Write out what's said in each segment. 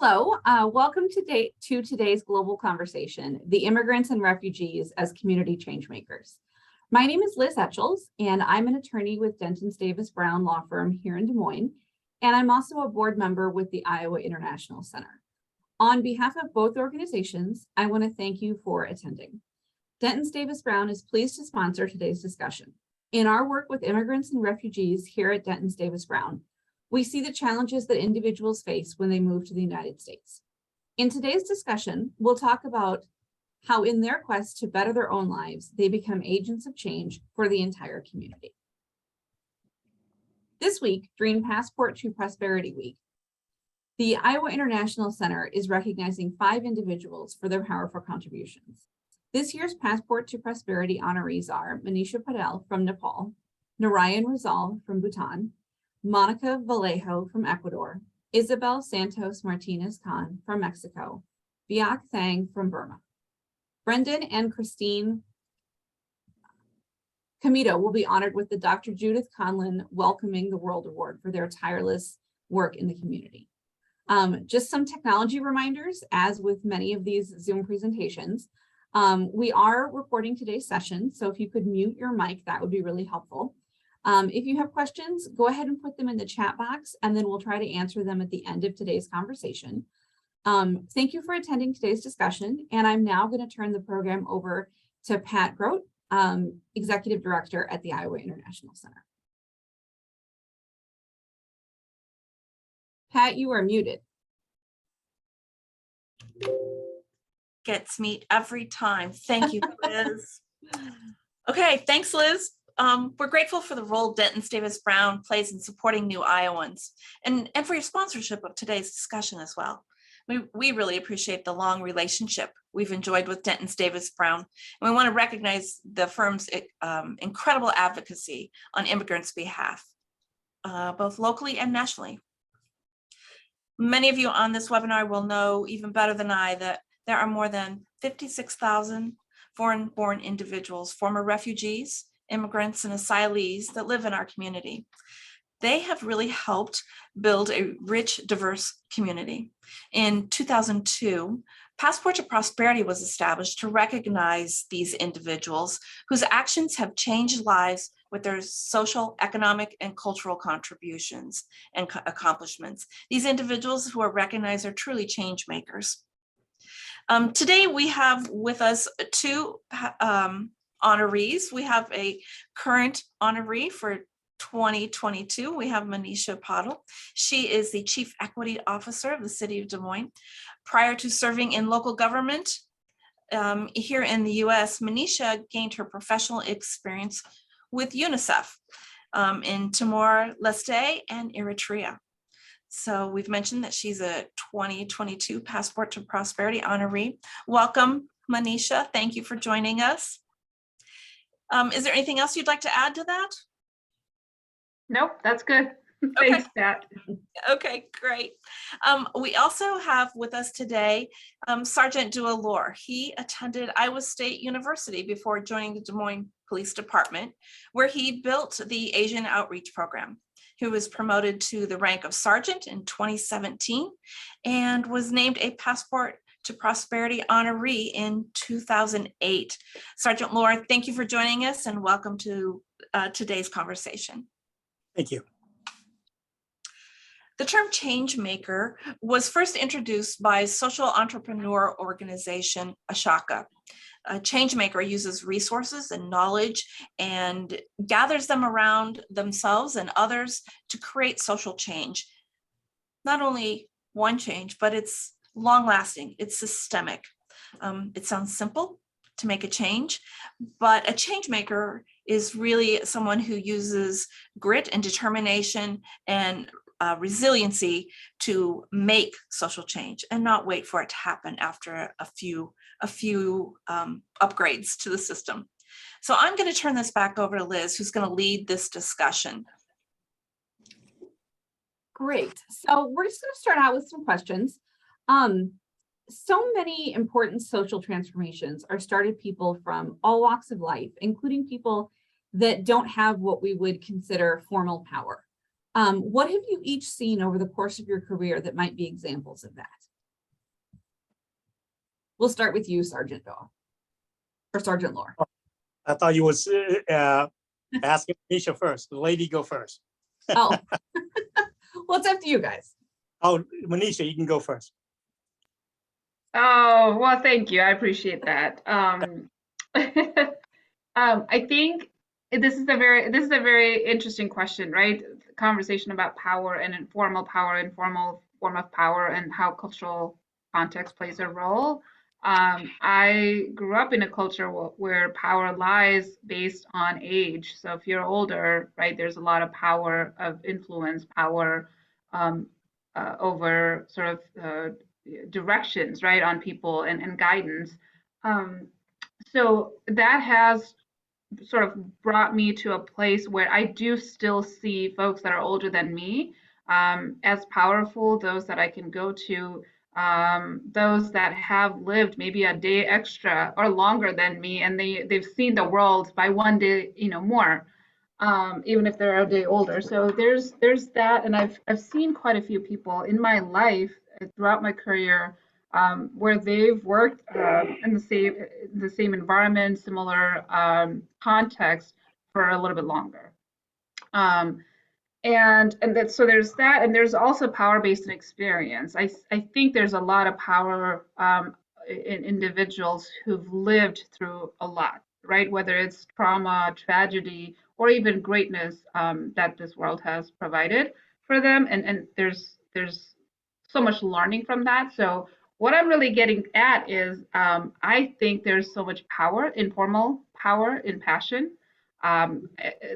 Hello, welcome to today's global conversation, the immigrants and refugees as community changemakers. My name is Liz Etchels, and I'm an attorney with Denton Davis Brown Law Firm here in Des Moines, and I'm also a board member with the Iowa International Center. On behalf of both organizations, I want to thank you for attending. Denton Davis Brown is pleased to sponsor today's discussion. In our work with immigrants and refugees here at Denton Davis Brown, we see the challenges that individuals face when they move to the United States. In today's discussion, we'll talk about how in their quest to better their own lives, they become agents of change for the entire community. This week, during Passport to Prosperity Week, the Iowa International Center is recognizing 5 individuals for their powerful contributions. This year's Passport to Prosperity honorees are Manisha Patel from Nepal, Narayan Rizal from Bhutan, Monica Vallejo from Ecuador, Isabel Santos Martinez Khan from Mexico, Biak Thang from Burma. Brendan and Christine Comito will be honored with the Dr. Judith Conlin Welcoming the World Award for their tireless work in the community. Just some technology reminders, as with many of these Zoom presentations. We are recording today's session, so if you could mute your mic, that would be really helpful. If you have questions, go ahead and put them in the chat box, and then we'll try to answer them at the end of today's conversation. Thank you for attending today's discussion, and I'm now going to turn the program over to Pat Grote, Executive Director at the Iowa International Center. Pat, you are muted. Gets me every time. Thank you, Liz. Okay, thanks, Liz. We're grateful for the role Denton Davis Brown plays in supporting new Iowans and for your sponsorship of today's discussion as well. We really appreciate the long relationship we've enjoyed with Denton Davis Brown, and we want to recognize the firm's incredible advocacy on immigrants' behalf, both locally and nationally. Many of you on this webinar will know even better than I that there are more than 56,000 foreign-born individuals, former refugees, immigrants, and asylees that live in our community. They have really helped build a rich, diverse community. In 2002, Passport to Prosperity was established to recognize these individuals whose actions have changed lives with their social, economic, and cultural contributions and accomplishments. These individuals who are recognized are truly change makers. Today, we have with us 2 honorees. We have a current honoree for 2022. We have Manisha Patel. She is the Chief Equity Officer of the City of Des Moines. Prior to serving in local government here in the US, Manisha gained her professional experience with UNICEF in Timor-Leste and Eritrea. So we've mentioned that she's a 2022 Passport to Prosperity honoree. Welcome, Manisha. Thank you for joining us. Is there anything else you'd like to add to that? Nope, that's good. Thanks, Pat. Okay, great. We also have with us today Sergeant Dua Lore. He attended Iowa State University before joining the Des Moines Police Department, where he built the Asian Outreach Program. He was promoted to the rank of sergeant in 2017 and was named a Passport to Prosperity honoree in 2008. Sergeant Lore, thank you for joining us and welcome to today's conversation. Thank you. The term change maker was first introduced by social entrepreneur organization Ashaka. A change maker uses resources and knowledge and gathers them around themselves and others to create social change. Not only one change, but it's long-lasting, it's systemic. It sounds simple to make a change, but a change maker is really someone who uses grit and determination and resiliency to make social change and not wait for it to happen after a few upgrades to the system. So I'm going to turn this back over to Liz, who's going to lead this discussion. Great. So we're just going to start out with some questions. So many important social transformations are started people from all walks of life, including people that don't have what we would consider formal power. What have you each seen over the course of your career that might be examples of that? We'll start with you, Sergeant Daw, or Sergeant Lore. I thought you was asking Misha first. The lady go first. Oh, well, it's up to you guys. Oh, Manisha, you can go first. Oh, well, thank you. I appreciate that. I think this is a very interesting question, right? Conversation about power and informal form of power, and how cultural context plays a role. I grew up in a culture where power lies based on age. So if you're older, right, there's a lot of power of influence, power um, over sort of directions, right, on people and guidance. Um, so that has sort of brought me to a place where I do still see folks that are older than me as powerful, those that I can go to, those that have lived maybe a day extra or longer than me, and they've seen the world by one day, more, even if they're a day older. So there's that, and I've seen quite a few people in my life throughout my career where they've worked in the same environment, similar context for a little bit longer. And that, so there's that, and there's also power based in experience. I think there's a lot of power in individuals who've lived through a lot, right? Whether it's trauma, tragedy, or even greatness that this world has provided for them, and there's so much learning from that. So what I'm really getting at is I think there's so much power, informal power in passion.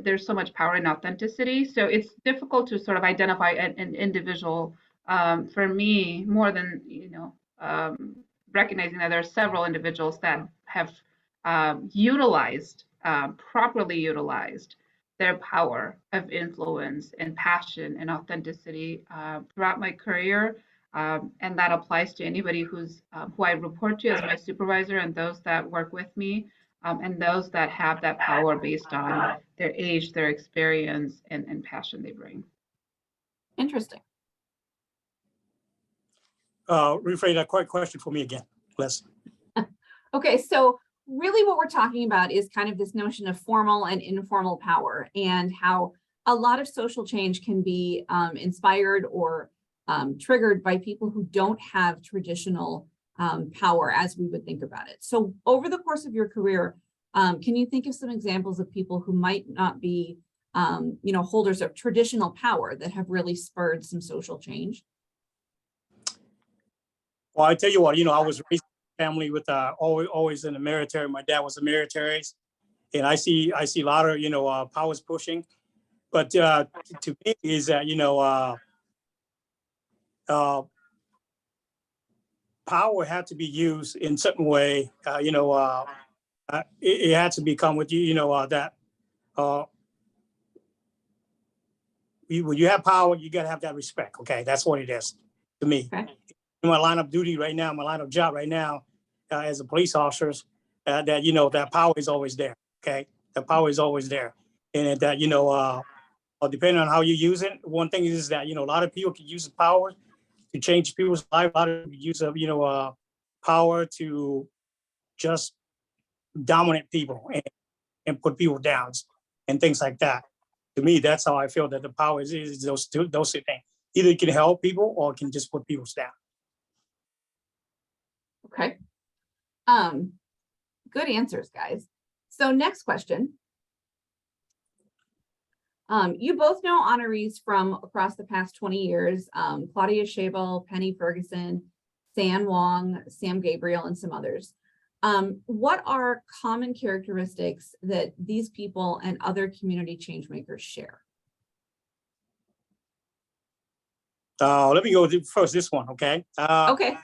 There's so much power in authenticity. So it's difficult to sort of identify an individual for me, more than, recognizing that there are several individuals that have properly utilized their power of influence and passion and authenticity throughout my career. And that applies to anybody who I report to as my supervisor, and those that work with me, and those that have that power based on their age, their experience, and passion they bring. Interesting. Rephrase that question for me again, Les. Okay, so really what we're talking about is kind of this notion of formal and informal power, and how a lot of social change can be inspired or triggered by people who don't have traditional power as we would think about it. So over the course of your career, can you think of some examples of people who might not be, holders of traditional power that have really spurred some social change? Well, I tell you what, I was raised in a family with always in the military. My dad was in the military, and I see a lot of powers pushing, but to me is that power had to be used in certain way. It had to become with that when you have power, you got to have that respect. Okay, that's what it is to me. Okay. In my line of duty right now, my line of job right now, as a police officer, that power is always there. Okay, the power is always there, and that depending on how you use it, one thing is that a lot of people can use the power to change people's life. A lot of people use power to just dominate people and put people down and things like that. To me, that's how I feel that the power is those two things. Either it can help people or it can just put people down. Okay. Good answers, guys. So next question. You both know honorees from across the past 20 years, Claudia Schabel, Penny Ferguson, San Wong, Sam Gabriel, and some others. What are common characteristics that these people and other community change makers share? Let me go first, this one, okay? Okay.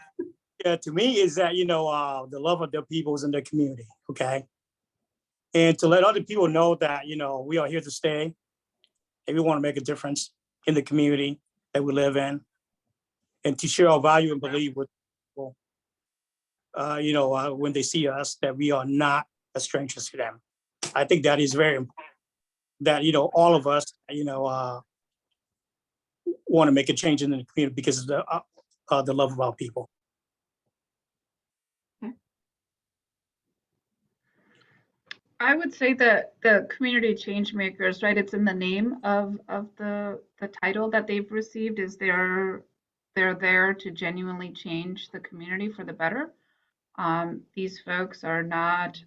Yeah, to me is that, the love of their peoples and their community, okay? And to let other people know that, we are here to stay and we want to make a difference in the community that we live in, and to share our value and believe with people, when they see us, that we are not a stranger to them. I think that is very important, that, all of us, want to make a change in the community because of the love of our people. I would say that the community change makers, right? It's in the name of the title that they've received. Is they're there to genuinely change the community for the better. These folks are not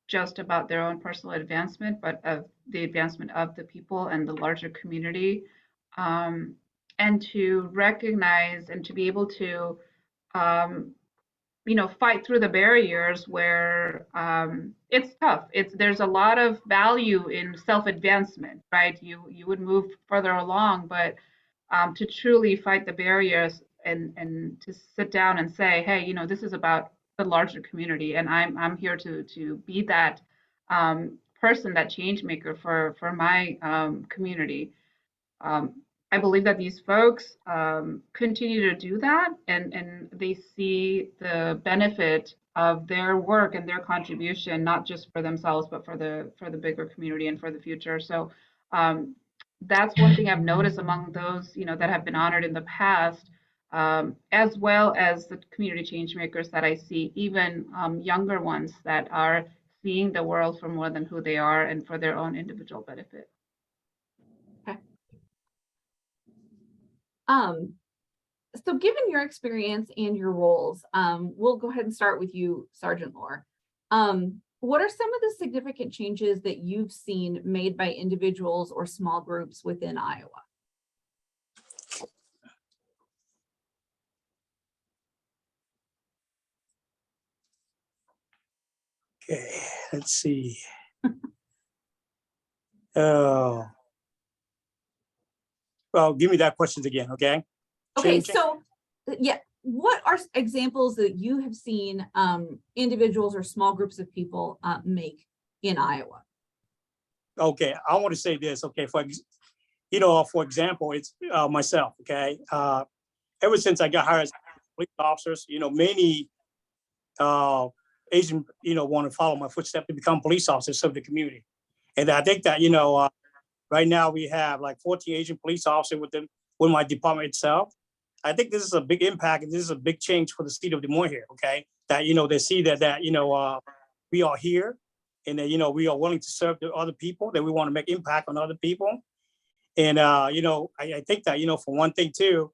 just about their own personal advancement, but of the advancement of the people and the larger community. And to recognize and to be able to fight through the barriers where it's tough. There's a lot of value in self-advancement, right? You would move further along, but to truly fight the barriers and to sit down and say, hey, this is about the larger community, and I'm here to be that person, that change maker for my community. I believe that these folks continue to do that, and they see the benefit of their work and their contribution, not just for themselves, but for the bigger community and for the future. So that's one thing I've noticed among those that have been honored in the past, as well as the community change makers that I see, even younger ones that are seeing the world for more than who they are and for their own individual benefit. So given your experience and your roles, we'll go ahead and start with you, Sergeant Lohr. What are some of the significant changes that you've seen made by individuals or small groups within Iowa? Okay, let's see. Oh. Well, give me that question again, okay? Okay, so yeah, what are examples that you have seen individuals or small groups of people make in Iowa? Okay, I want to say this. Okay, for example, it's myself. Okay, ever since I got hired as police officers, many Asian, want to follow my footsteps to become police officers, serve the community, and I think that right now we have like 14 Asian police officers with my department itself. I think this is a big impact, and this is a big change for the city of Des Moines here. Okay, that they see that we are here, and that we are willing to serve the other people, that we want to make impact on other people, and I think that for one thing too,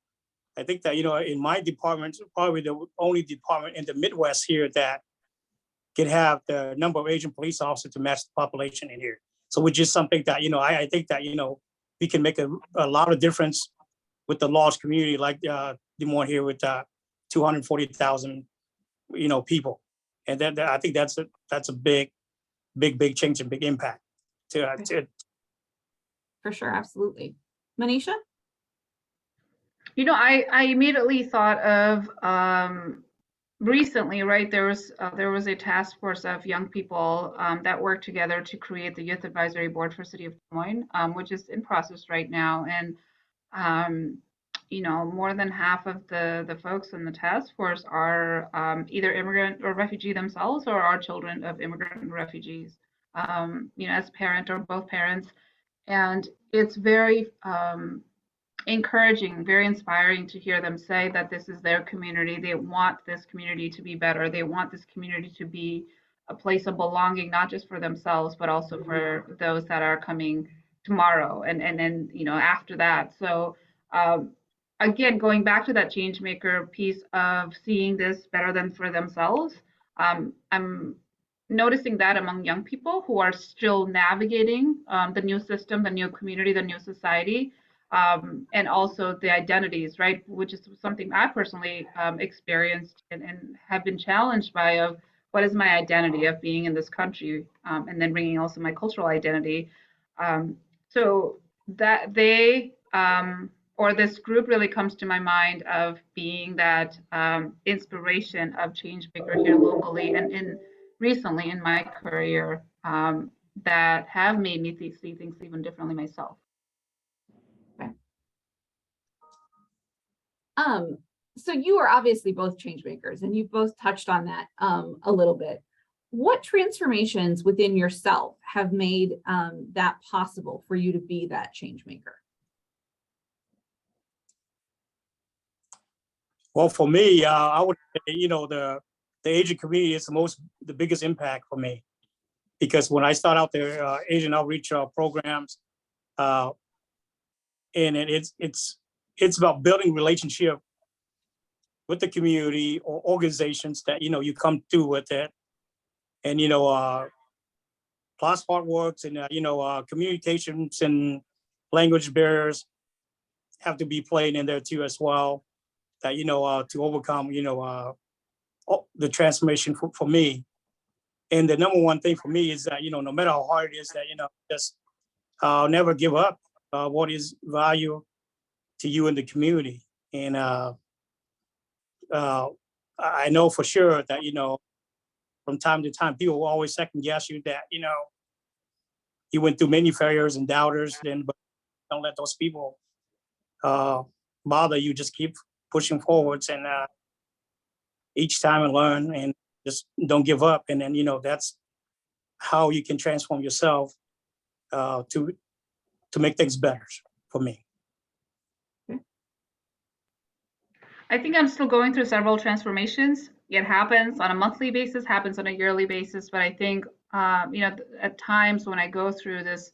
I think that in my department, probably the only department in the Midwest here that can have the number of Asian police officers to match the population in here. So which is something that I think that we can make a lot of difference with the large community like Des Moines here with 240,000 people, and that I think that's a big change and big impact to For sure, absolutely. Manisha? I immediately thought of recently, right? There was a task force of young people that worked together to create the Youth Advisory Board for City of Des Moines, which is in process right now. And more than half of the folks in the task force are either immigrant or refugee themselves, or are children of immigrant and refugees. As parent or both parents, and it's very encouraging, very inspiring to hear them say that this is their community. They want this community to be better. They want this community to be a place of belonging, not just for themselves, but also for those that are coming tomorrow and after that. So again, going back to that change maker piece of seeing this better than for themselves, I'm noticing that among young people who are still navigating the new system, the new community, the new society. And also the identities, right, which is something I personally experienced and have been challenged by, of what is my identity of being in this country, and then bringing also my cultural identity. So that they or this group really comes to my mind of being that inspiration of change maker here locally and recently in my career, that have made me see things even differently myself. So you are obviously both change makers, and you've both touched on that a little bit. What transformations within yourself have made that possible for you to be that change maker? Well, for me, I would say, the Asian community is the biggest impact for me, because when I start out the Asian outreach programs, uh, and it's about building relationship with the community or organizations that you come through with it, and plus hard works and communications and language barriers have to be played in there too as well. That to overcome the transformation for me. And the number one thing for me is that no matter how hard it is, that just never give up what is value to you in the community. And I know for sure that from time to time people will always second guess you, that you went through many failures and doubters, but don't let those people bother you. Just keep pushing forwards, and each time and learn, and just don't give up. And then that's how you can transform yourself to make things better for me. I think I'm still going through several transformations. It happens on a monthly basis, happens on a yearly basis, but I think at times when I go through this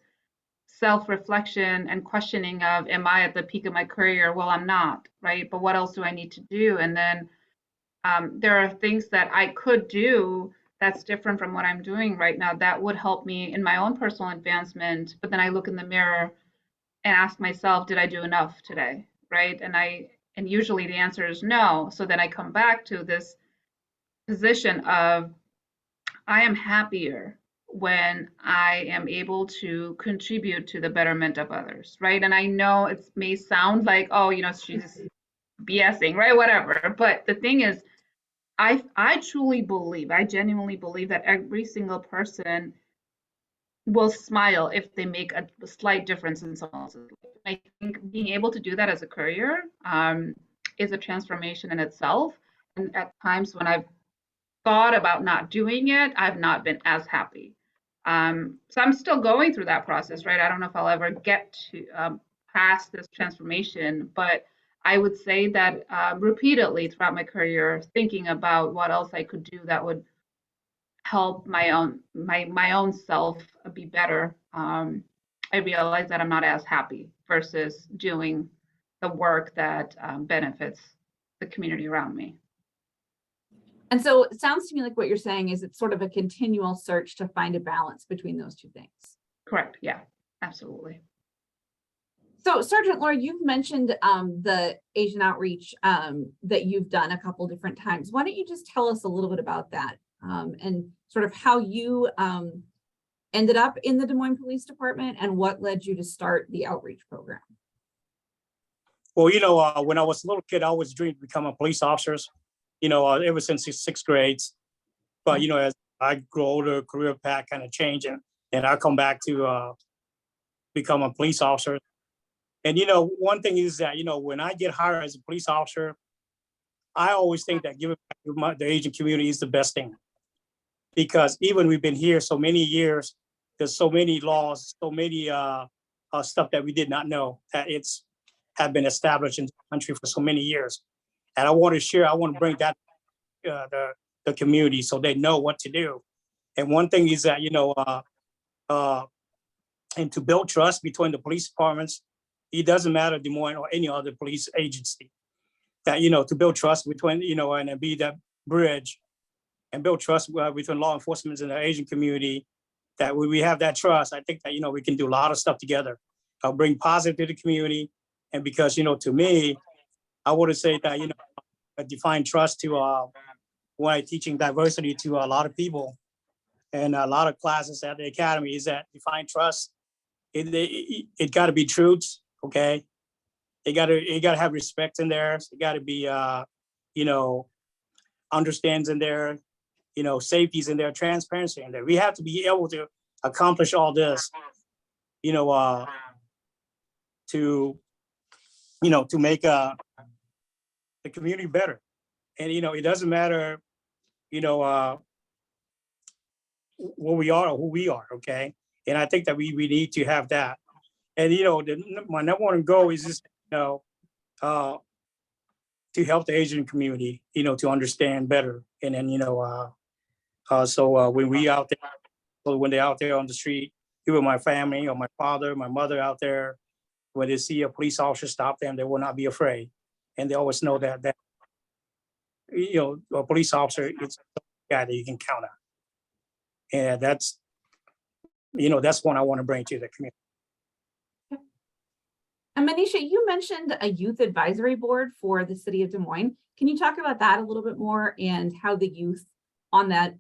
self-reflection and questioning of, am I at the peak of my career? Well, I'm not, right? But what else do I need to do? And then there are things that I could do that's different from what I'm doing right now that would help me in my own personal advancement. But then I look in the mirror and ask myself, did I do enough today? Right? And usually the answer is no. So then I come back to this position of, I am happier when I am able to contribute to the betterment of others, right? And I know it may sound like, oh, she's BSing, right? Whatever. But the thing is, I truly believe, I genuinely believe that every single person will smile if they make a slight difference in someone else's life. I think being able to do that as a career is a transformation in itself. And at times when I've thought about not doing it, I've not been as happy. So I'm still going through that process, right? I don't know if I'll ever get to past this transformation, but I would say that repeatedly throughout my career, thinking about what else I could do that would help my own self be better, I realize that I'm not as happy versus doing the work that benefits the community around me. And so it sounds to me like what you're saying is it's sort of a continual search to find a balance between those two things. Correct. Yeah, absolutely. So Sergeant Laura, you've mentioned the Asian outreach that you've done a couple different times. Why don't you just tell us a little bit about that and sort of how you ended up in the Des Moines Police Department and what led you to start the outreach program? Well, when I was a little kid, I always dreamed to become a police officer, ever since sixth grades. But, as I grow older, career path kind of changed, and I come back to become a police officer. And, one thing is that, when I get hired as a police officer, I always think that giving back to the Asian community is the best thing. Because even we've been here so many years, there's so many laws, so many stuff that we did not know that have been established in the country for so many years. And I want to bring that the community so they know what to do. And one thing is that, and to build trust between the police departments, it doesn't matter Des Moines or any other police agency, that, to build trust between, and be that bridge and build trust between law enforcement and the Asian community, that we have that trust. I think that, we can do a lot of stuff together, bring positive to the community. And because, to me, I would say that, I define trust to when I'm teaching diversity to a lot of people and a lot of classes at the academy, is that define trust. It got to be truths, okay? It got to have respect in there. It got to be, understands in there, safeties in there, transparency in there. We have to be able to accomplish all this, to make the community better. And, it doesn't matter, what we are or who we are, okay? And I think that we need to have that. And, my number one goal is just, to help the Asian community, to understand better. And then, so when we out there, so when they're out there on the street, even my family or my father, my mother out there, when they see a police officer stop them, they will not be afraid. And they always know that a police officer is a guy that you can count on. And that's what I want to bring to the community. And Manisha, you mentioned a youth advisory board for the city of Des Moines. Can you talk about that a little bit more and how the youth on that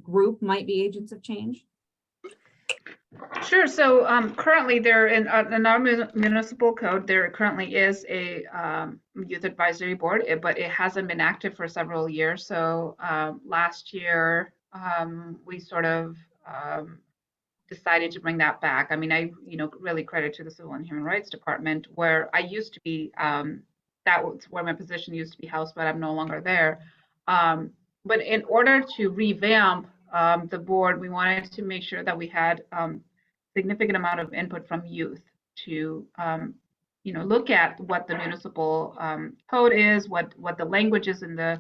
group might be agents of change? Sure. So currently there in our municipal code, there currently is a youth advisory board, but it hasn't been active for several years. So last year we sort of decided to bring that back. I mean, I really credit to the Civil and Human Rights Department, where I used to be. That was where my position used to be housed, but I'm no longer there. But in order to revamp the board, we wanted to make sure that we had significant amount of input from youth to look at what the municipal code is, what the language is in the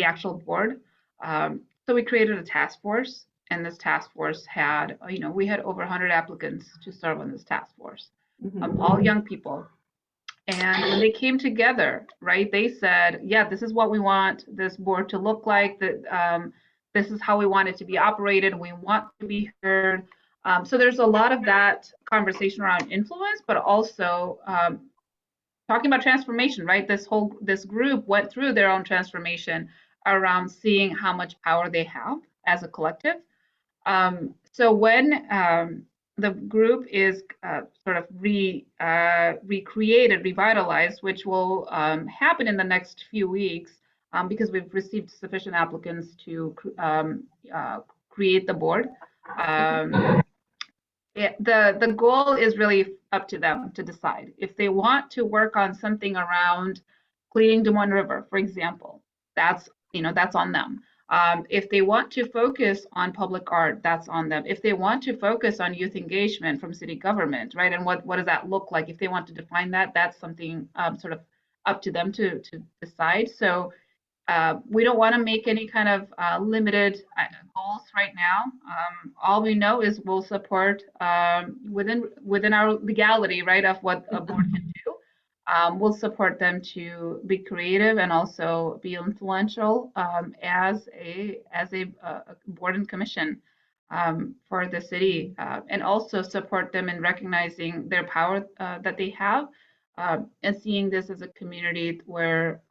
actual board. So we created a task force, and this task force had we had over 100 applicants to serve on this task force, all young people. And when they came together, right, they said, yeah, this is what we want this board to look like, that this is how we want it to be operated. We want to be heard. So there's a lot of that conversation around influence, but also talking about transformation, right? This group went through their own transformation around seeing how much power they have as a collective. So when the group is sort of recreated, revitalized, which will happen in the next few weeks, because we've received sufficient applicants to create the board. The goal is really up to them to decide. If they want to work on something around cleaning Des Moines River, for example, that's on them. If they want to focus on public art, that's on them. If they want to focus on youth engagement from city government, right, and what does that look like? If they want to define that, that's something sort of up to them to decide. So we don't want to make any kind of limited goals right now. All we know is we'll support within our legality, right, of what a board can do. We'll support them to be creative and also be influential as a board and commission for the city, and also support them in recognizing their power that they have, and seeing this as a community where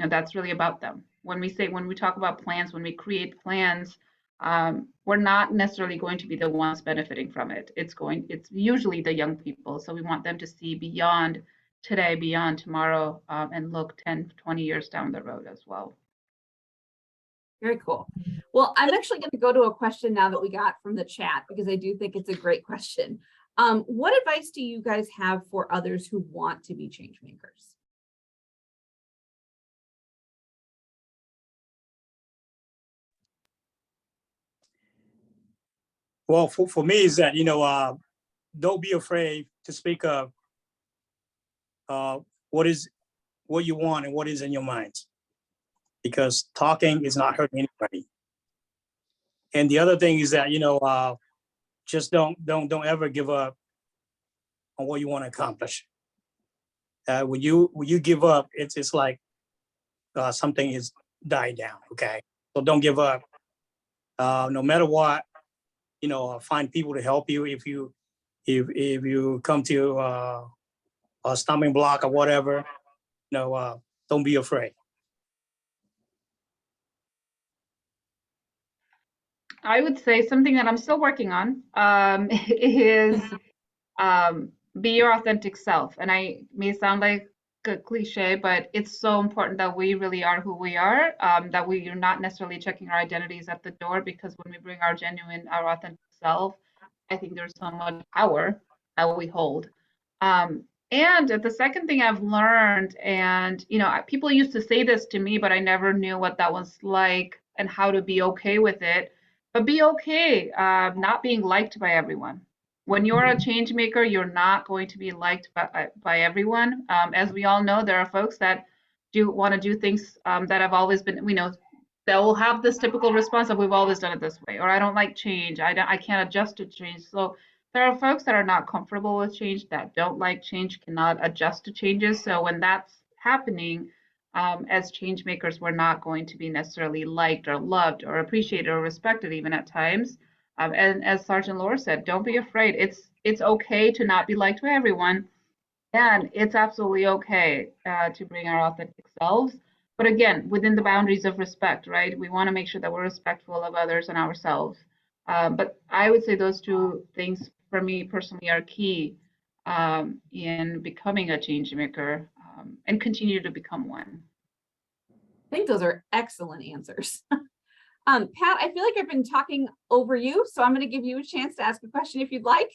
that's really about them. When we talk about plans, when we create plans, we're not necessarily going to be the ones benefiting from it. It's usually the young people. So we want them to see beyond today, beyond tomorrow, and look 10, 20 years down the road as well. Very cool. Well, I'm actually going to go to a question now that we got from the chat, because I do think it's a great question. What advice do you guys have for others who want to be change makers? Well, for me is that, don't be afraid to speak up what you want and what is in your mind, because talking is not hurting anybody. And the other thing is that, just don't ever give up on what you want to accomplish. When you give up, it's like something is died down. Okay, so don't give up. No matter what, find people to help you. If you come to a stumbling block or whatever, don't be afraid. I would say something that I'm still working on is be your authentic self. And I may sound like a cliche, but it's so important that we really are who we are, that we are not necessarily checking our identities at the door, because when we bring our authentic self, I think there's so much power that we hold. And the second thing I've learned, and people used to say this to me, but I never knew what that was like and how to be okay with it. But be okay not being liked by everyone. When you're a change maker, you're not going to be liked by everyone. As we all know, there are folks that want to do things that have always been, we know they'll have this typical response of we've always done it this way, or I don't like change, I can't adjust to change. So there are folks that are not comfortable with change, that don't like change, cannot adjust to changes. So when that's happening, as change makers, we're not going to be necessarily liked or loved or appreciated or respected even at times. And as Sergeant Laura said, don't be afraid. It's okay to not be liked by everyone, and it's absolutely okay to bring our authentic selves. But again, within the boundaries of respect, right? We want to make sure that we're respectful of others and ourselves. But I would say those two things for me personally are key in becoming a change maker, and continue to become one. I think those are excellent answers. Pat, I feel like I've been talking over you, so I'm going to give you a chance to ask a question if you'd like.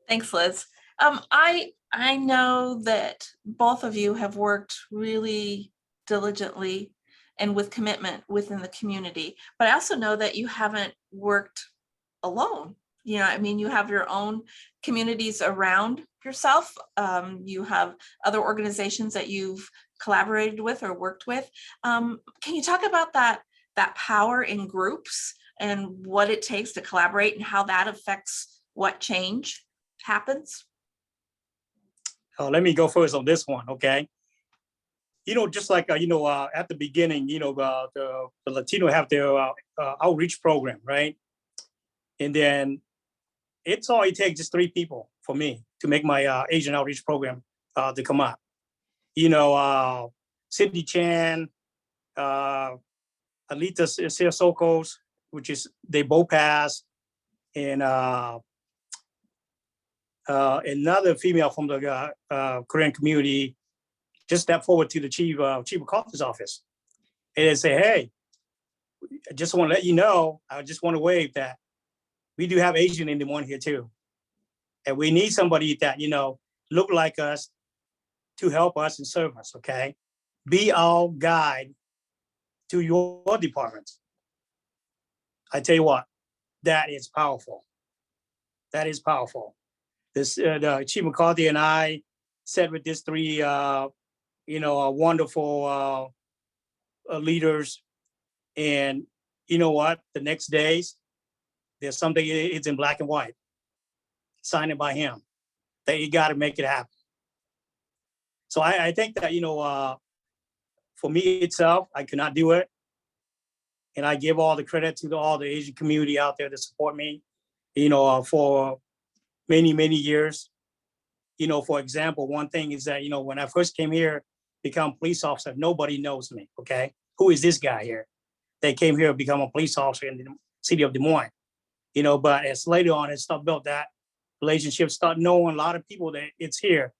Thanks, Liz. I know that both of you have worked really diligently and with commitment within the community, but I also know that you haven't worked alone. You know, I mean, you have your own communities around yourself. You have other organizations that you've collaborated with or worked with. Can you talk about that power in groups and what it takes to collaborate and how that affects what change happens? Let me go first on this one, okay? Just like, at the beginning, the Latino have their outreach program, right? And then it takes just 3 people for me to make my Asian outreach program to come up. Cindy Chan, Alita Sokos, which is, they both passed, and another female from the Korean community just stepped forward to the chief of Carter's office and say, hey, I just want to let you know, I just want to wave that we do have Asian in the one here too. And we need somebody that, look like us to help us and serve us, okay? Be our guide to your department. I tell you what, that is powerful. That is powerful. This, the Chief McCarthy and I sat with these 3, wonderful leaders. And you know what? The next days, there's something, it's in black and white, signed by him, that you got to make it happen. So I think that, for me itself, I could not do it. And I give all the credit to all the Asian community out there that support me, for many, many years. For example, one thing is that, when I first came here, become police officer, nobody knows me, okay? Who is this guy here? They came here to become a police officer in the city of Des Moines, but as later on, it's start built that relationship, start knowing a lot of people that it's here.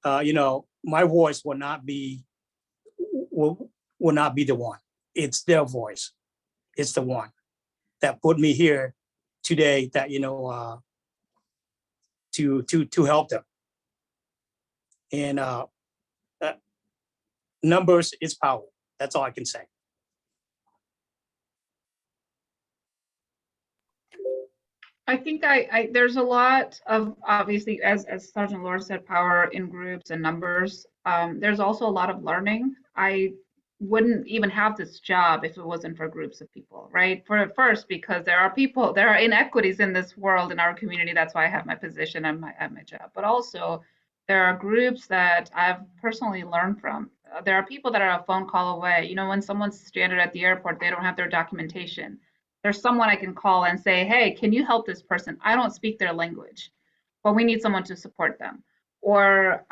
My voice will not be the one. It's their voice. It's the one that put me here today, that, to help them. And numbers is power. That's all I can say. I think there's a lot of, obviously, as Sergeant Laura said, power in groups and numbers. There's also a lot of learning. I wouldn't even have this job if it wasn't for groups of people, right? First, because there are inequities in this world, in our community. That's why I have my position and my job. But also, there are groups that I've personally learned from. There are people that are a phone call away. When someone's stranded at the airport, they don't have their documentation. There's someone I can call and say, hey, can you help this person? I don't speak their language, but we need someone to support them. Or,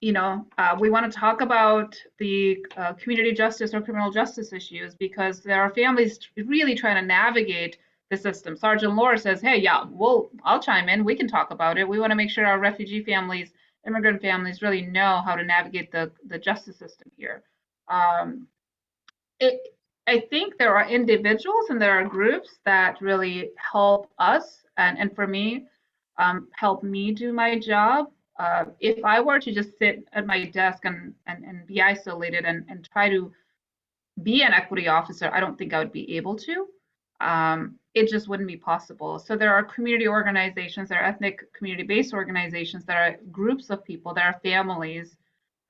we want to talk about the community justice or criminal justice issues, because there are families really trying to navigate the system. Sergeant Laura says, hey, yeah, I'll chime in. We can talk about it. We want to make sure our refugee families, immigrant families really know how to navigate the justice system here. I think there are individuals and there are groups that really help us, and for me, help me do my job. If I were to just sit at my desk and be isolated and try to be an equity officer, I don't think I would be able to. It just wouldn't be possible. So there are community organizations, there are ethnic community-based organizations, there are groups of people, there are families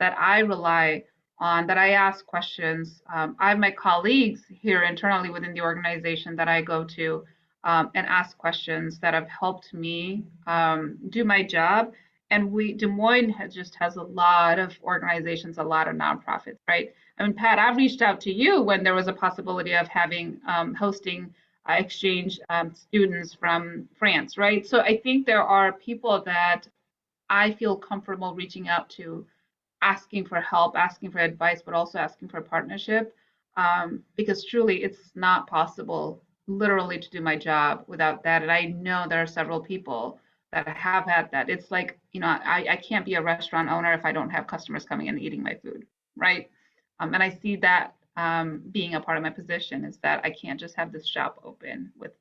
that I rely on, that I ask questions. I have my colleagues here internally within the organization that I go to and ask questions that have helped me do my job. And Des Moines just has a lot of organizations, a lot of nonprofits, right? I mean, Pat, I've reached out to you when there was a possibility of having hosting exchange students from France, right? So I think there are people that I feel comfortable reaching out to, asking for help, asking for advice, but also asking for partnership, because truly it's not possible literally to do my job without that. And I know there are several people that have had that. It's like, I can't be a restaurant owner if I don't have customers coming and eating my food, right? And I see that being a part of my position is that I can't just have this shop open with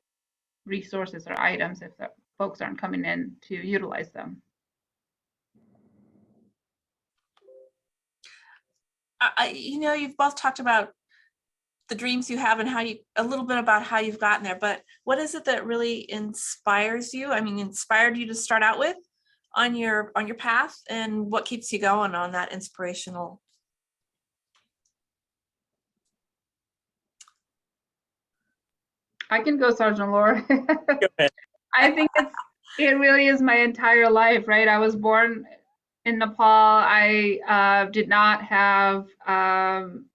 resources or items if the folks aren't coming in to utilize them. You've both talked about the dreams you have and a little bit about how you've gotten there, but what is it that really inspires you? I mean, inspired you to start out with on your path, and what keeps you going on that inspirational? I can go, Sergeant Laura. Go ahead. I think it really is my entire life, right? I was born in Nepal. I did not have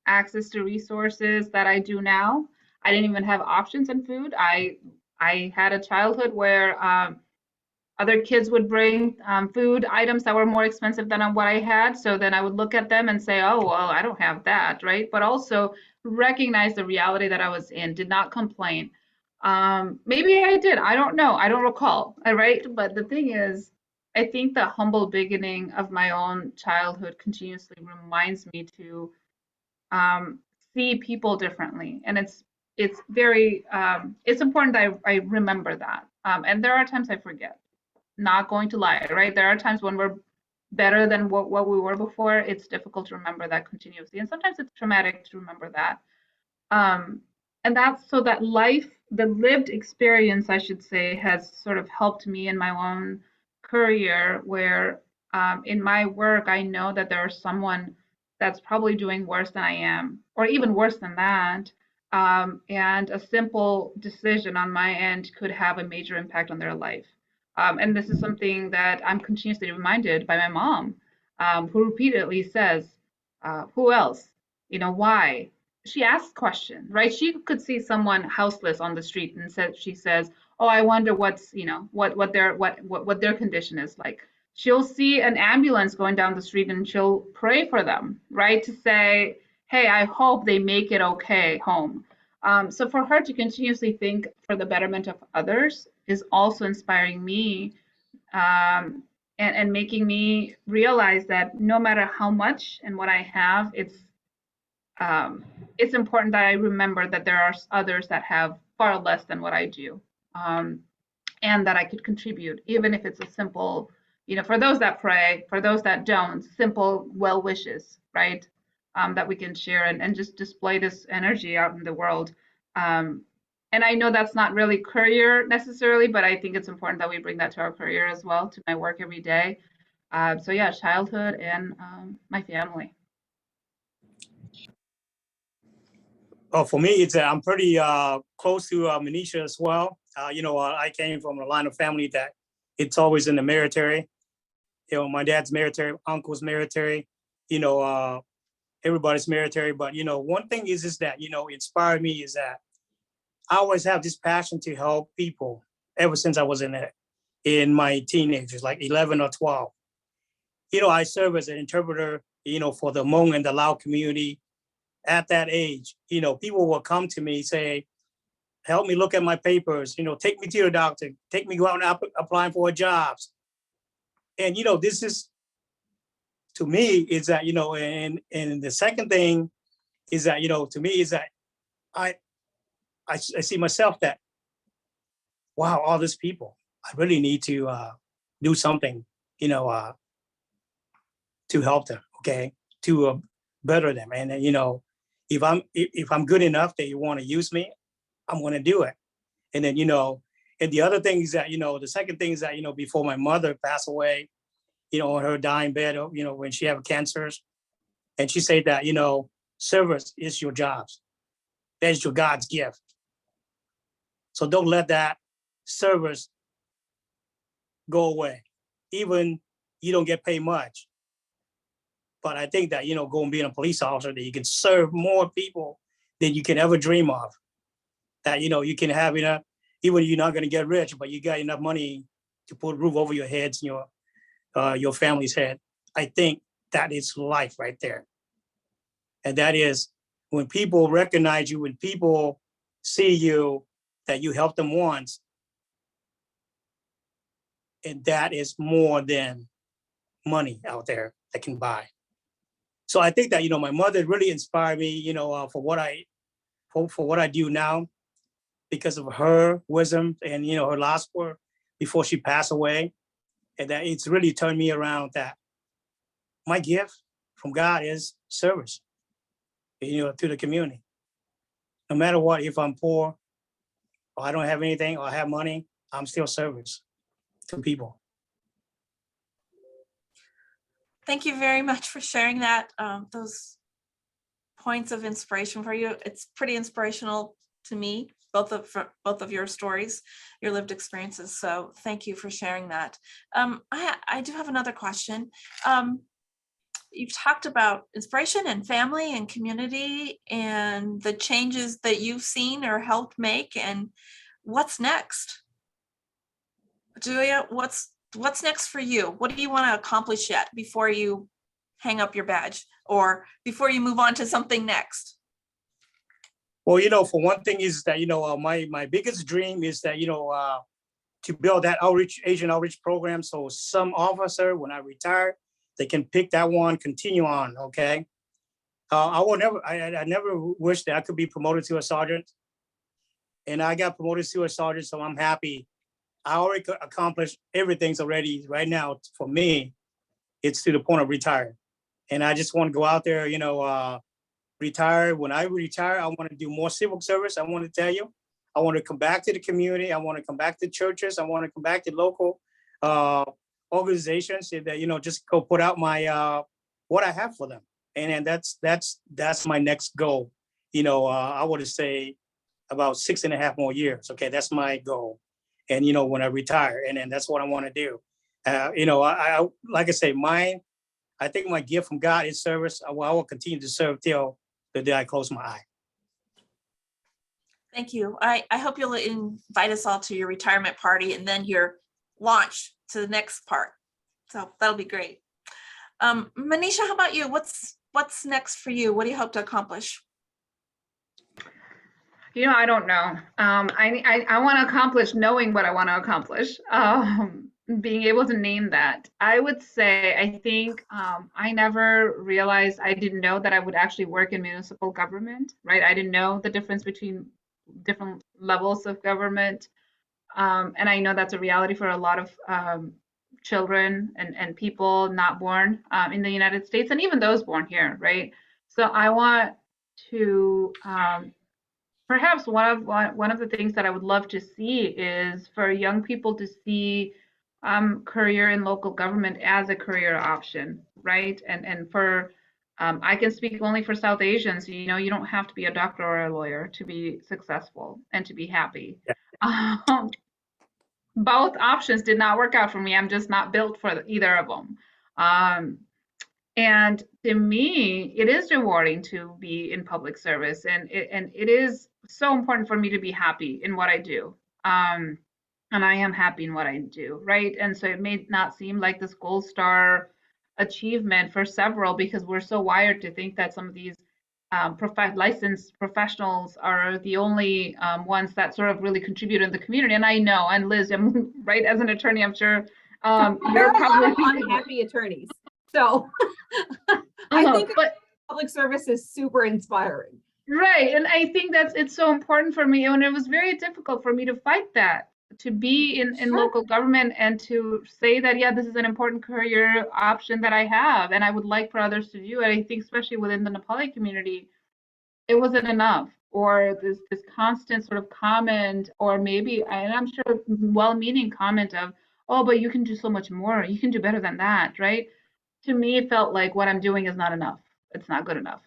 access to resources that I do now. I didn't even have options in food. I had a childhood where other kids would bring food items that were more expensive than what I had. So then I would look at them and say, oh, well, I don't have that, right? But also recognize the reality that I was in, did not complain. Maybe I did. I don't know. I don't recall. Right. But the thing is, I think the humble beginning of my own childhood continuously reminds me to see people differently. And it's very it's important that I remember that. And there are times I forget. Not going to lie, right? There are times when we're better than what we were before. It's difficult to remember that continuously. And sometimes it's traumatic to remember that. And that's so that life, the lived experience, I should say, has sort of helped me in my own career where in my work, I know that there's someone that's probably doing worse than I am, or even worse than that. And a simple decision on my end could have a major impact on their life. And this is something that I'm continuously reminded by my mom, who repeatedly says, who else? Why? She asks questions, right? She could see someone houseless on the street and she says, "Oh, I wonder what's what their condition is like." She'll see an ambulance going down the street and she'll pray for them, right? To say, "Hey, I hope they make it okay home." So for her to continuously think for the betterment of others is also inspiring me and making me realize that no matter how much and what I have, it's important that I remember that there are others that have far less than what I do, and that I could contribute, even if it's a simple, for those that pray, for those that don't, simple well wishes, right? That we can share and just display this energy out in the world. And I know that's not really career necessarily, but I think it's important that we bring that to our career as well, to my work every day. So yeah, childhood and my family. Oh, for me, it's I'm pretty close to Manisha as well. I came from a line of family that it's always in the military. My dad's military, uncle's military. Everybody's military. But one thing is that inspired me is that I always have this passion to help people ever since I was in my teenagers, like 11 or 12. I serve as an interpreter, for the Hmong and the Lao community. At that age, people will come to me, say, help me look at my papers, take me to your doctor, take me go out and applying for jobs. And, this is, to me, is that, and the second thing is that, to me is that I see myself that, wow, all these people, I really need to do something, to help them, okay, to better them. And, if I'm good enough that you want to use me, I'm going to do it. And then, and the other thing is that, the second thing is that, before my mother passed away, on her dying bed, when she have cancers. And she said that, service is your jobs. That's your God's gift. So don't let that service go away. Even you don't get paid much. But I think that, going being a police officer, that you can serve more people than you can ever dream of. That, you can have, even you're not going to get rich, but you got enough money to put a roof over your heads and your family's head. I think that is life right there. And that is when people recognize you, when people see you, that you helped them once. And that is more than money out there that can buy. So I think that, my mother really inspired me, for what I do now, because of her wisdom and, her last word before she passed away. And that it's really turned me around, that my gift from God is service, to the community. No matter what, if I'm poor or I don't have anything or I have money, I'm still service to people. Thank you very much for sharing that, those points of inspiration for you. It's pretty inspirational to me, both of your stories, your lived experiences. So thank you for sharing that. I do have another question. You've talked about inspiration and family and community and the changes that you've seen or helped make, and what's next? Julia, what's next for you? What do you want to accomplish yet before you hang up your badge or before you move on to something next? Well, for one thing is that, my biggest dream is that, to build that Asian outreach program. So some officer, when I retire, they can pick that one, continue on, okay? I never wish that I could be promoted to a sergeant. And I got promoted to a sergeant, so I'm happy. I already accomplished everything's already right now. For me, it's to the point of retire. And I just want to go out there, retire. When I retire, I want to do more civil service. I want to tell you, I want to come back to the community. I want to come back to churches. I want to come back to local organizations that, just go put out my, what I have for them. And that's my next goal. I would say about 6.5 more years. Okay. That's my goal. And, when I retire, and then that's what I want to do. I like I say, I think my gift from God is service. I will continue to serve till the day I close my eye. Thank you. I hope you'll invite us all to your retirement party and then your launch to the next part. So that'll be great. Manisha, how about you? What's next for you? What do you hope to accomplish? I don't know. I want to accomplish knowing what I want to accomplish. Being able to name that. I would say, I think I never realized, I didn't know that I would actually work in municipal government, right? I didn't know the difference between different levels of government. And I know that's a reality for a lot of children and people not born in the United States, and even those born here, right? So I want to, perhaps one of the things that I would love to see is for young people to see career in local government as a career option, right? And for I can speak only for South Asians. You don't have to be a doctor or a lawyer to be successful and to be happy. Yeah. Both options did not work out for me. I'm just not built for either of them. And to me, it is rewarding to be in public service, and it is so important for me to be happy in what I do. And I am happy in what I do, right? And so it may not seem like this gold star achievement for several, because we're so wired to think that some of these licensed professionals are the only ones that sort of really contribute in the community. And I know, and Liz, I'm right, as an attorney, I'm sure you're probably unhappy attorneys. So I think public service is super inspiring. Right. And I think it's so important for me. And it was very difficult for me to fight that, to be in local government and to say that, yeah, this is an important career option that I have and I would like for others to do it. I think especially within the Nepali community, it wasn't enough, or this constant sort of comment, or maybe, and I'm sure well-meaning comment of, oh, but you can do so much more. You can do better than that, right? To me, it felt like what I'm doing is not enough. It's not good enough.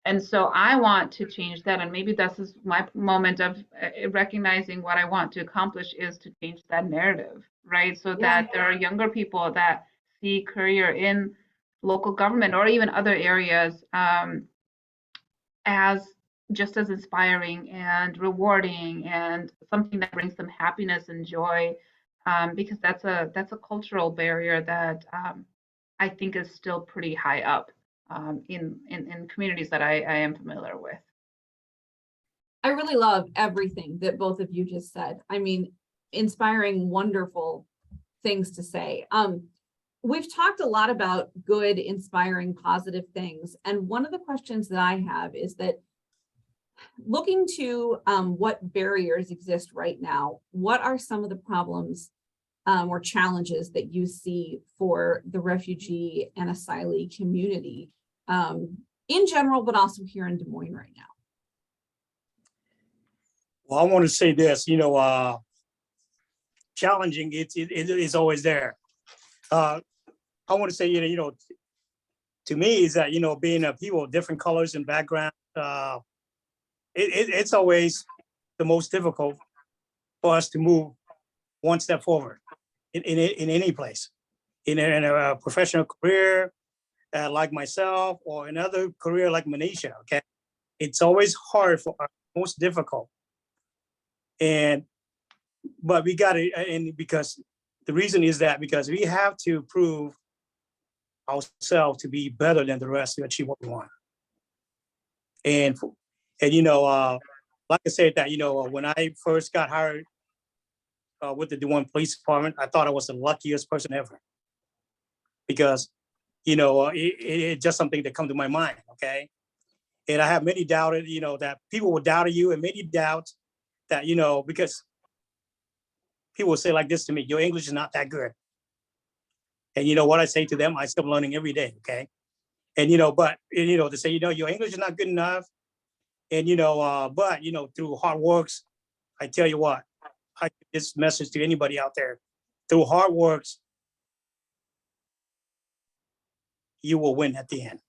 And so I want to change that. And maybe this is my moment of recognizing what I want to accomplish is to change that narrative, right? So that there are younger people that see career in local government or even other areas as just as inspiring and rewarding and something that brings them happiness and joy, because that's a cultural barrier that I think is still pretty high up in communities that I am familiar with. I really love everything that both of you just said. I mean, inspiring, wonderful things to say. We've talked a lot about good, inspiring, positive things. And one of the questions that I have is that looking to what barriers exist right now, what are some of the problems or challenges that you see for the refugee and asylee community in general, but also here in Des Moines right now? Well, I want to say this, challenging, it is always there. I want to say, to me is that, being a people of different colors and backgrounds, it's always the most difficult for us to move one step forward in any place, in a professional career like myself, or another career like Manisha. Okay, it's always hard for us, most difficult, but we got it, and because the reason is that because we have to prove ourselves to be better than the rest to achieve what we want, and like I said that when I first got hired with the Des Moines Police Department, I thought I was the luckiest person ever, because it's just something that come to my mind. Okay, and I have many doubted, that people will doubt you, and many doubts that because people will say like this to me: your English is not that good. And you know what I say to them? I still learning every day. Okay, and but to say your English is not good enough, and but through hard works, I tell you what, I give this message to anybody out there: through hard works, you will win at the end.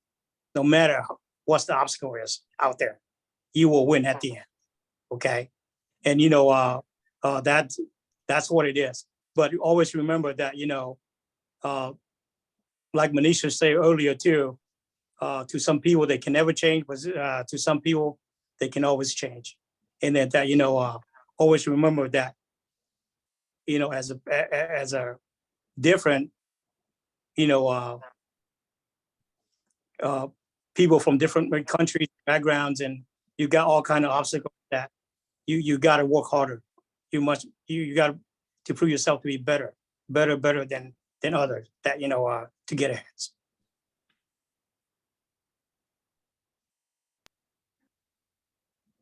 No matter what the obstacle is out there, you will win at the end. Okay, and that's what it is. But always remember that like Manisha said earlier too, to some people they can never change, but to some people they can always change. And that always remember that as a different people from different countries, backgrounds, and you got all kind of obstacles that you got to work harder. You got to prove yourself to be better than others, that to get ahead.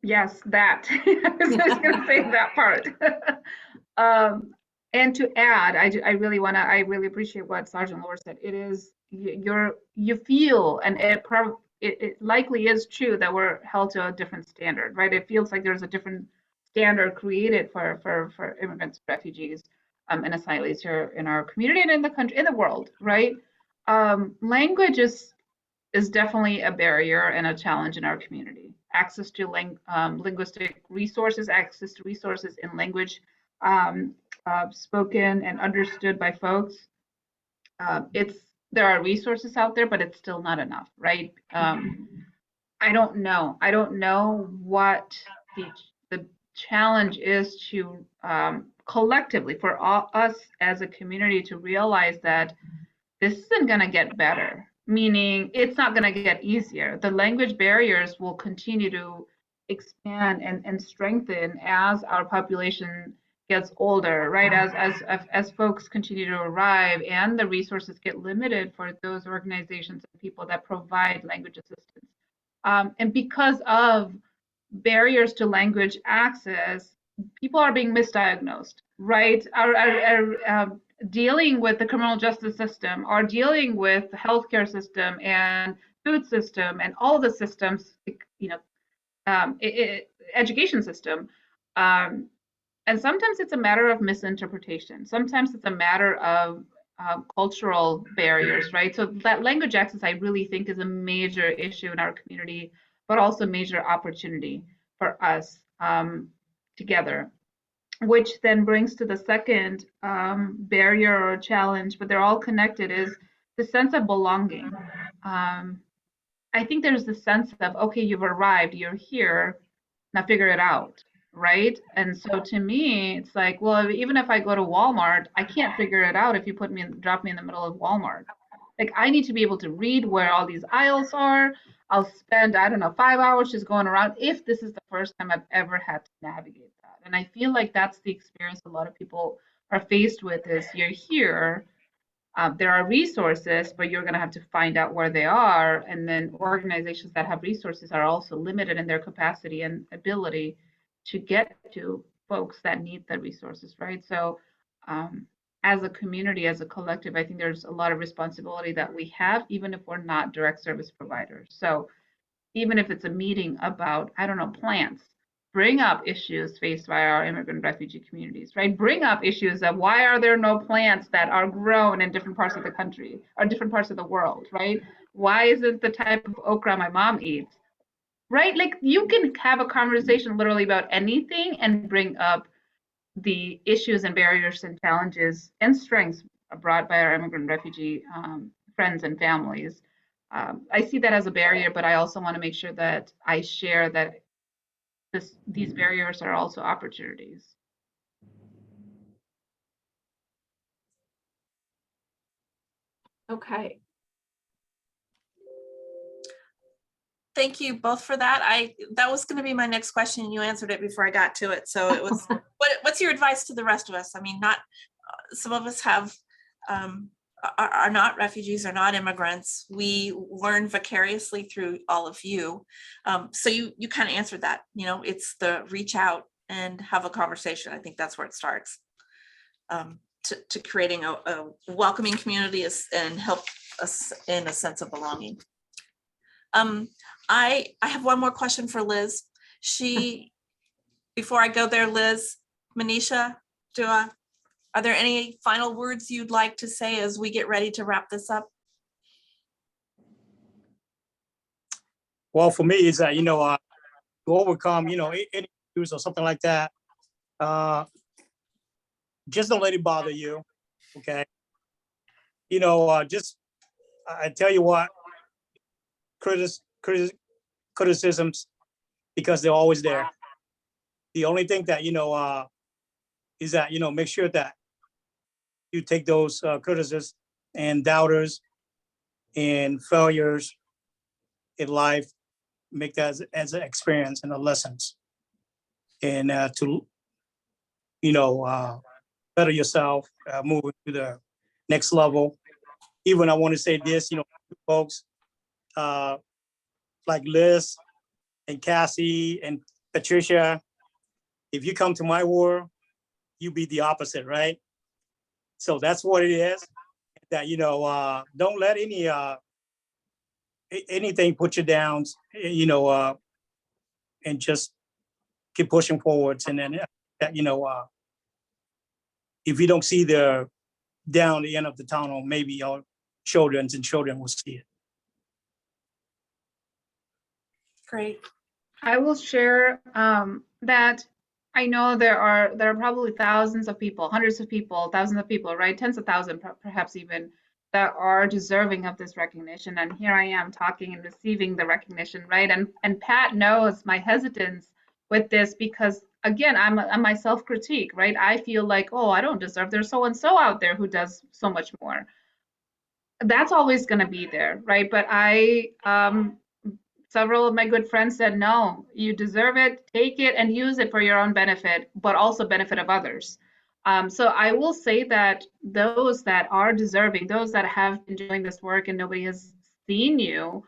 Yes, that. I was just going to say that part. And to add, I really appreciate what Sergeant Lohr said. It is you feel, and it likely is true that we're held to a different standard, right? It feels like there's a different standard created for immigrants, refugees, and asylees here in our community and in the country, in the world, right? Language is definitely a barrier and a challenge in our community. Access to linguistic resources, access to resources in language spoken and understood by folks. There are resources out there, but it's still not enough, right? I don't know what the challenge is to collectively for us as a community to realize that this isn't going to get better, meaning it's not going to get easier. The language barriers will continue to expand and strengthen as our population gets older, right? As folks continue to arrive and the resources get limited for those organizations and people that provide language assistance. And because of barriers to language access, people are being misdiagnosed, right? Are dealing with the criminal justice system, or dealing with the healthcare system and food system and all the systems, education system, and And sometimes it's a matter of misinterpretation. Sometimes it's a matter of cultural barriers, right? So that language access, I really think, is a major issue in our community, but also major opportunity for us together, which then brings to the second barrier or challenge, but they're all connected, is the sense of belonging. I think there's the sense of, okay, you've arrived, you're here, now figure it out, right? And so to me, it's like, well, even if I go to Walmart, I can't figure it out if you drop me in the middle of Walmart. Like, I need to be able to read where all these aisles are. I'll spend, I don't know, 5 hours just going around if this is the first time I've ever had to navigate that. And I feel like that's the experience a lot of people are faced with, is you're here, there are resources, but you're going to have to find out where they are. And then organizations that have resources are also limited in their capacity and ability to get to folks that need the resources, right? So as a community, as a collective, I think there's a lot of responsibility that we have, even if we're not direct service providers. So even if it's a meeting about, I don't know, plants, bring up issues faced by our immigrant refugee communities, right? Bring up issues of why are there no plants that are grown in different parts of the country or different parts of the world, right? Why isn't the type of okra my mom eats, right? Like, you can have a conversation literally about anything and bring up the issues and barriers and challenges and strengths brought by our immigrant refugee friends and families. I see that as a barrier, but I also want to make sure that I share that these barriers are also opportunities. Okay. Thank you both for that. That was going to be my next question. You answered it before I got to it. So it was, what's your advice to the rest of us? I mean, not some of us have are not refugees, are not immigrants. We learn vicariously through all of you. So you kind of answered that. You know, it's the reach out and have a conversation. I think that's where it starts. To creating a welcoming community and help us in a sense of belonging. I have one more question for Liz. Before I go there, Liz, Manisha, are there any final words you'd like to say as we get ready to wrap this up? Well, for me, is that, to overcome, any issues or something like that, just don't let it bother you, okay? Just, I tell you what, criticisms, because they're always there. The only thing that, is that, make sure that you take those criticisms and doubters and failures in life, make that as an experience and a lessons, and to better yourself, moving to the next level. Even I want to say this, folks like Liz and Cassie and Patricia, if you come to my world, you be the opposite, right? So that's what it is. That don't let anything put you down, and just keep pushing forwards. And then that if you don't see the down the end of the tunnel, maybe your children will see it. Great. I will share that I know there are probably thousands of people, hundreds of people, thousands of people, right? Tens of thousands, perhaps even, that are deserving of this recognition. And here I am talking and receiving the recognition, right? And Pat knows my hesitance with this because, again, I'm my self-critique, right? I feel like, oh, I don't deserve. There's so and so out there who does so much more. That's always going to be there, right? But several of my good friends said, no, you deserve it, take it and use it for your own benefit, but also benefit of others. So I will say that those that are deserving, those that have been doing this work and nobody has seen you,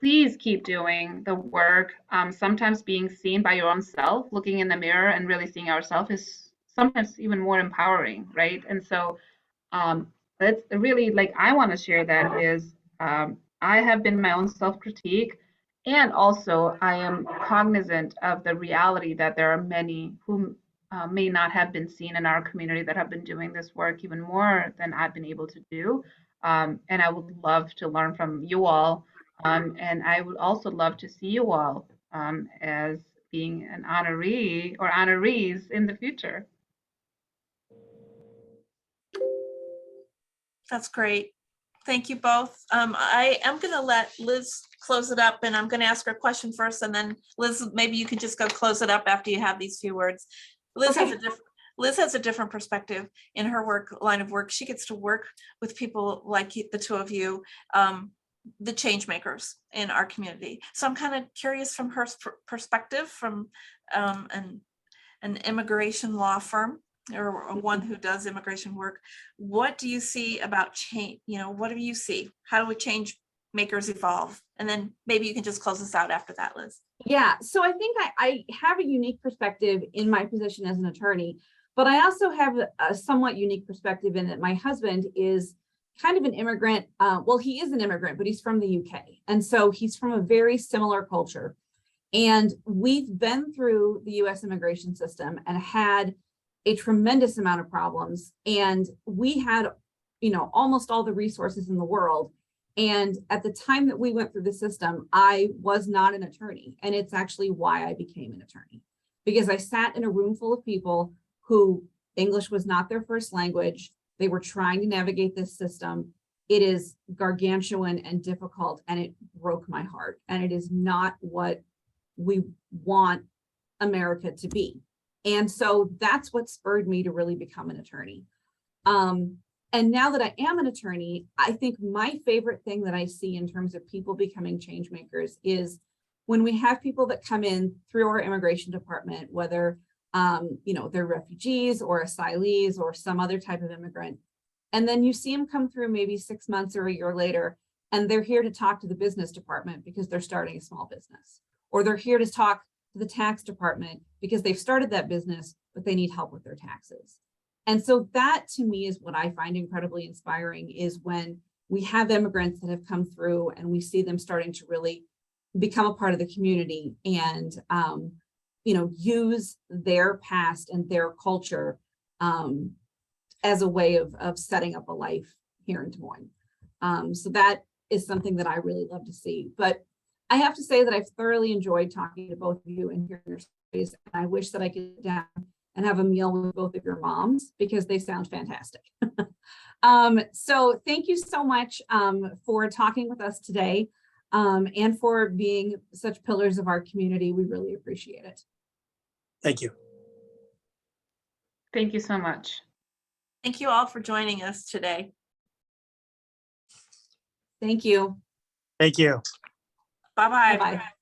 please keep doing the work. Sometimes being seen by your own self, looking in the mirror and really seeing ourselves, is sometimes even more empowering, right? And so that's really, like, I want to share that is, I have been my own self-critique, And also, I am cognizant of the reality that there are many who may not have been seen in our community that have been doing this work even more than I've been able to do. And I would love to learn from you all. And I would also love to see you all as being an honoree or honorees in the future. That's great. Thank you both. I am going to let Liz close it up, and I'm going to ask her a question first, and then Liz, maybe you can just go close it up after you have these few words. Liz has a different perspective in her line of work. She gets to work with people like the two of you, the change makers in our community. So I'm kind of curious from her perspective, from an immigration law firm, or one who does immigration work. What do you see about change? What do you see? How do change makers evolve? And then maybe you can just close us out after that, Liz. Yeah, so I think I have a unique perspective in my position as an attorney, but I also have a somewhat unique perspective in that my husband is kind of an immigrant. Well, he is an immigrant, but he's from the UK. And so he's from a very similar culture. And we've been through the US immigration system and had a tremendous amount of problems. And we had, almost all the resources in the world. And at the time that we went through the system, I was not an attorney. And it's actually why I became an attorney, because I sat in a room full of people who English was not their first language. They were trying to navigate this system. It is gargantuan and difficult, and it broke my heart. And it is not what we want America to be. And so that's what spurred me to really become an attorney. And now that I am an attorney, I think my favorite thing that I see in terms of people becoming change makers is when we have people that come in through our immigration department, whether they're refugees or asylees or some other type of immigrant, and then you see them come through maybe 6 months or a year later, and they're here to talk to the business department because they're starting a small business, or they're here to talk to the tax department because they've started that business, but they need help with their taxes. And so that to me is what I find incredibly inspiring, is when we have immigrants that have come through and we see them starting to really become a part of the community and, use their past and their culture as a way of setting up a life here in Des Moines. So that is something that I really love to see. But I have to say that I've thoroughly enjoyed talking to both of you and hearing your stories. And I wish that I could sit down and have a meal with both of your moms, because they sound fantastic. So thank you so much for talking with us today and for being such pillars of our community. We really appreciate it. Thank you. Thank you so much. Thank you all for joining us today. Thank you. Thank you. Bye-bye. Bye-bye.